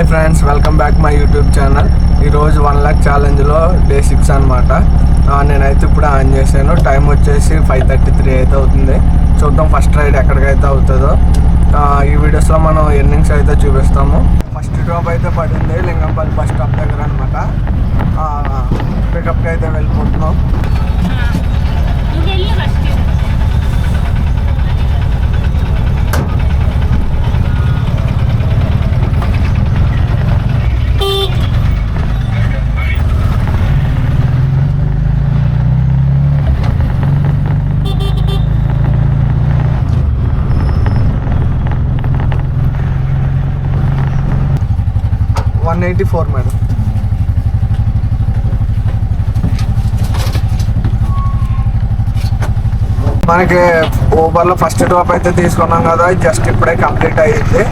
Friends, welcome back my YouTube channel. ఈరోజు 1 lakh ఛాలెంజ్లో day 6 అనమాట. నేనైతే ఇప్పుడు ఆన్ చేశాను. టైం వచ్చేసి 5:33 అయితే అవుతుంది. చూద్దాం ఫస్ట్ రైడ్ ఎక్కడికైతే అవుతుందో. ఈ వీడియోస్లో మనం ఎర్నింగ్స్ అయితే చూపిస్తాము. ఫస్ట్ డ్రాప్ అయితే పడింది లింగంపల్లి బస్ స్టాప్ దగ్గర అనమాట. పికప్కి అయితే వెళ్ళిపోతున్నాం. $184 మేడం. మనకి ఊబర్లో ఫస్ట్ డ్రాప్ అయితే తీసుకున్నాం కదా, జస్ట్ ఇప్పుడే కంప్లీట్ అయ్యింది.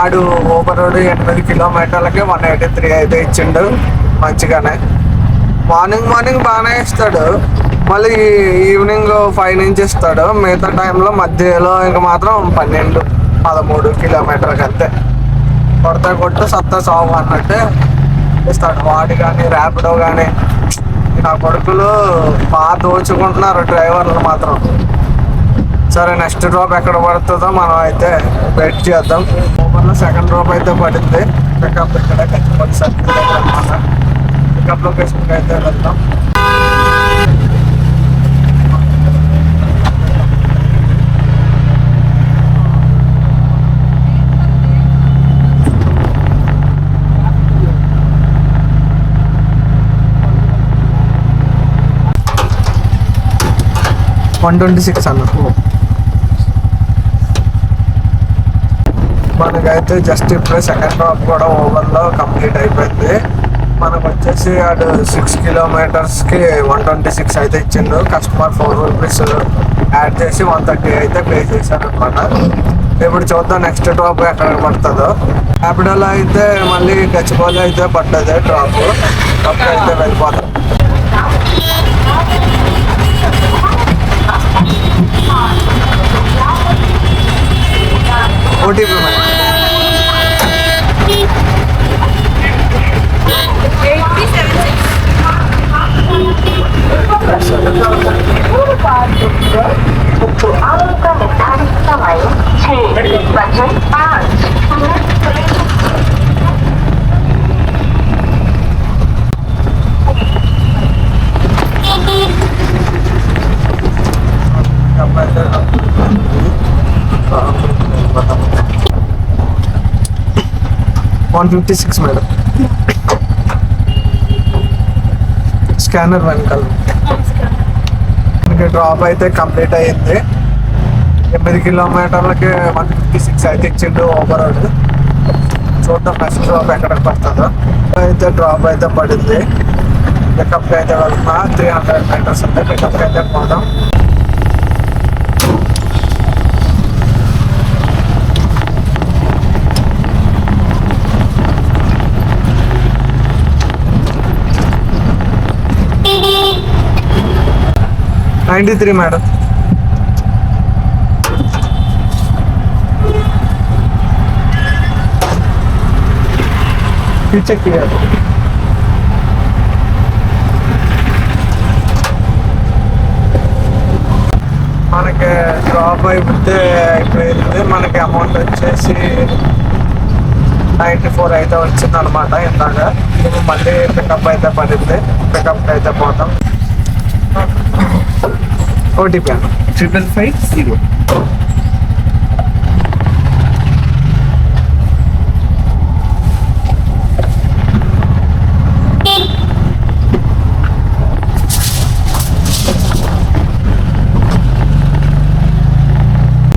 ఆడు ఊబర్ రోడ్ 8 కిలోమీటర్లకి 183 అయితే ఇచ్చిండు మంచిగానే. మార్నింగ్ బాగానే ఇస్తాడు, మళ్ళీ ఈవినింగ్ 5 నుంచి ఇస్తాడు. మిగతా టైంలో మధ్యలో ఇంకా మాత్రం 12-13 కిలోమీటర్కి అంతే. కొట్టు సత్తా సాగు అన్నట్టు ఇస్తాడు. వాడి కానీ ర్యాపిడో కానీ నా కొడుకులు బాగా దోచుకుంటున్నారు డ్రైవర్లు మాత్రం. సరే, నెక్స్ట్ డ్రాప్ ఎక్కడ పడుతుందో మనం అయితే వెయిట్ చేద్దాం. ఊబర్లో సెకండ్ డ్రాప్ అయితే పడింది. పికప్ ఇక్కడ గచ్చిపల్లి సర్కిల్ దగ్గర అనమాట. పికప్ లొకేషన్కి అయితే వెళ్దాం. $126 అన్న. మనకైతే జస్ట్ ఇప్పుడే సెకండ్ డ్రాప్ కూడా ఓవర్లో కంప్లీట్ అయిపోయింది. మనకు వచ్చేసి అటు 6 కిలోమీటర్స్కి 126 అయితే ఇచ్చిండు. కస్టమర్ 4 రూపీస్ యాడ్ చేసి 130 అయితే పే చేశారు అనమాట. ఇప్పుడు చూద్దాం నెక్స్ట్ డ్రాప్ ఎక్కడ పడుతుందో. ర్యాపిడోలో అయితే మళ్ళీ గచ్చిబౌలి అయితే పడ్డది డ్రాప్. అప్పుడు అయితే వెళ్ళిపోతాం. OTP $156 madam. స్కానర్ వెనకాల డ్రాప్ అయితే కంప్లీట్ అయ్యింది. 8 కిలోమీటర్లకి 156 అయితే ఇచ్చిండు ఊబర్ రోడ్. చూద్దాం నెక్స్ట్ డ్రాప్ ఎక్కడికి పడుతుందో. అయితే డ్రాప్ అయితే పడింది. పికప్కి అయితే వెళ్తున్నా. 300 మీటర్స్ ఉంటే పికప్కి అయితే పోదాం. $93 మేడం. చెక్ చేయాలి. మనకి డ్రాప్ అయిపోతే అయిపోయింది. మనకి అమౌంట్ వచ్చేసి 94 అయితే వచ్చింది అనమాట. ఇందాక మళ్ళీ పికప్ అయితే పడింది. పికప్కి అయితే పోతాం. ఓటీపీ అన్న 5550.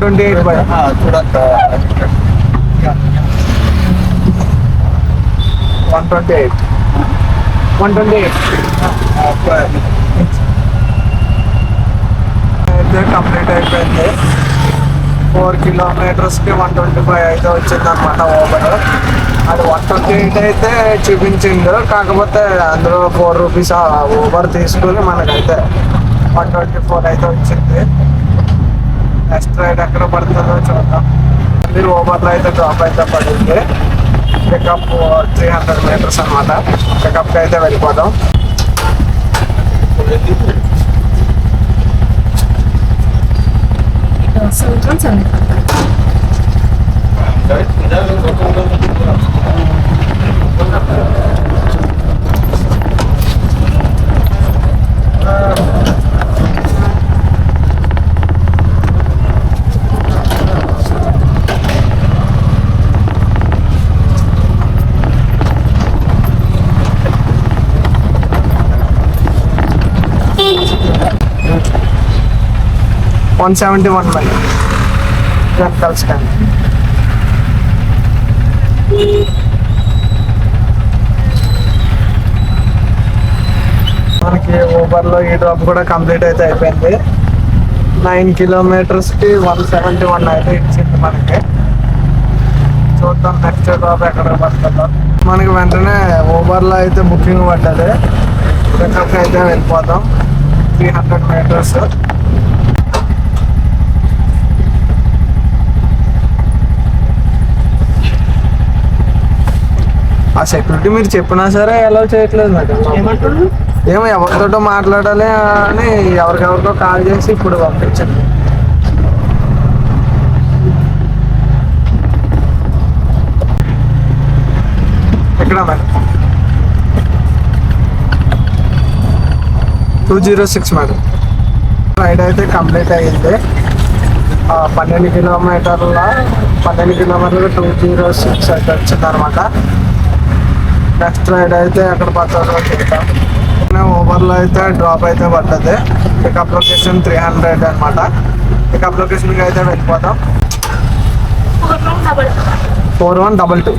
$128 అయితే కంప్లీట్ అయిపోయింది. 4 కిలోమీటర్స్కి 125 అయితే వచ్చింది అనమాట ఓవర్. అది 128 అయితే చూపించిండు. కాకపోతే అందులో 4 రూపీస్ ఓవర్ తీసుకుని మనకైతే 124 అయితే వచ్చింది. నెక్స్ట్ రైడ్ ఎక్కడ పడుతుందో చూద్దాం. మళ్ళీ ఓవర్లో అయితే డ్రాప్ అయితే పడింది. పికప్ 300 మీటర్స్ అనమాట. పికప్కి అయితే వెళ్ళిపోదాం. $171 మైల్ కలిసి కానీ మనకి ఊబర్లో ఈ డ్రాప్ కూడా కంప్లీట్ అయితే అయిపోయింది. 9 కిలోమీటర్స్కి 171 అయితే ఇచ్చింది మనకి. చూద్దాం నెక్స్ట్ డ్రాప్ ఎక్కడ పడుతుందో. మనకి వెంటనే ఊబర్లో అయితే బుకింగ్ పడ్డది. పికప్కి అయితే వెళ్ళిపోతాం. 300 మీటర్స్. ఆ సెక్యూరిటీ మీరు చెప్పినా సరే అలౌ చేయట్లేదు నాకు. ఏమో ఎవరితోటో మాట్లాడాలి అని ఎవరికెవరికో కాల్ చేసి ఇప్పుడు పంపించండి. ఎక్కడ మేడం? 206 మేడం. రైడ్ అయితే కంప్లీట్ అయ్యింది. 12 కిలోమీటర్ల 206 అయితే వచ్చింది అనమాట. నెక్స్ట్ రైడ్ అయితే ఎక్కడ పడుతుందో చూద్దాం. ఊబర్లో అయితే డ్రాప్ అయితే పడ్డది. పికప్ లొకేషన్ 300 అనమాట. పికప్ లొకేషన్కి అయితే వెళ్ళిపోతాం. 4122.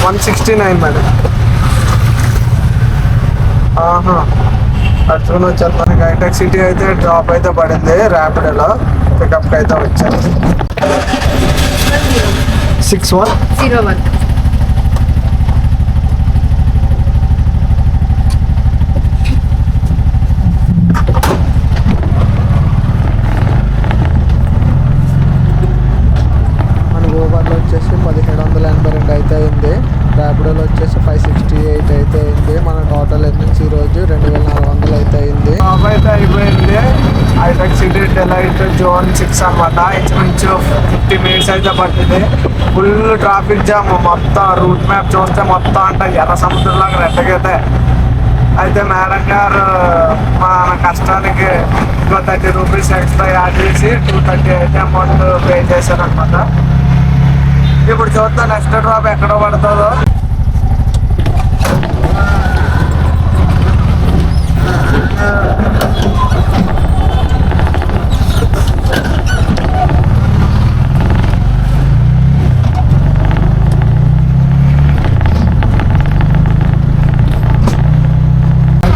$169 మేడం. అట్లా వచ్చేది. హైటెక్ సిటీ అయితే డ్రాప్ అయితే పడింది. ర్యాపిడోలో పికప్కి అయితే వచ్చాను. 6101. వచ్చేసి 1782 అయితే అయింది. ర్యాపిడోలో వచ్చేసి 568 అయితే అయింది. మన టోటల్ ఎర్నింగ్స్ ఈరోజు 2400 అయితే అయింది. జాబ్ అయితే అయిపోయింది. హైటెక్ సిటీ డెలైట్ జోన్ 6 అనమాట. ఇంచుమించు 50 మినిట్స్ అయితే పట్టింది. Full traffic jam. మొత్తం రూట్ మ్యాప్ చూస్తే మొత్తం అంటే ఎర్ర సముద్రంలాగా రెట్టగైతే. అయితే మేడం గారు మన కష్టానికి ఇంకో ₹30 ఎక్స్ట్రా యాడ్ చేసి 230 అయితే అమౌంట్ పే చేశారనమాట. ఇప్పుడు చూద్దాం నెక్స్ట్ డ్రాప్ ఎక్కడ పడుతుందో.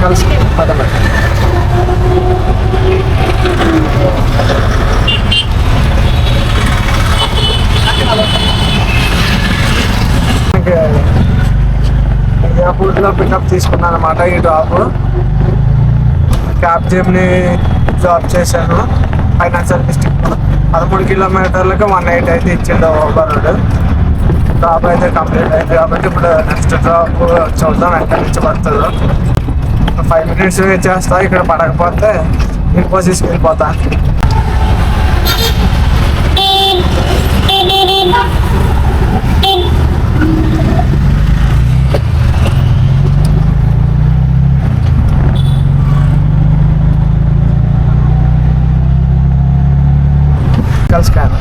కలిసి పదమే. మియాపూర్లో పికప్ తీసుకున్నాను అనమాట. ఈ డ్రాప్ క్యాబ్ జేమ్ని జాబ్ చేశాను ఫైనాన్షియల్ డిస్ట్రిక్ట్లో. 13 కిలోమీటర్లకు 180 అయితే ఇచ్చిండు ఊబర్. డ్రాప్ అయితే కంప్లీట్ అయింది కాబట్టి ఇప్పుడు నెక్స్ట్ డ్రాప్ చూద్దాం ఎక్కడి నుంచి పడుతుందో. 5 మినిట్స్ వెయిట్ చేస్తా. ఇక్కడ పడకపోతే ఇన్ఫోసిస్కి వెళ్ళిపోతా. స్కాన్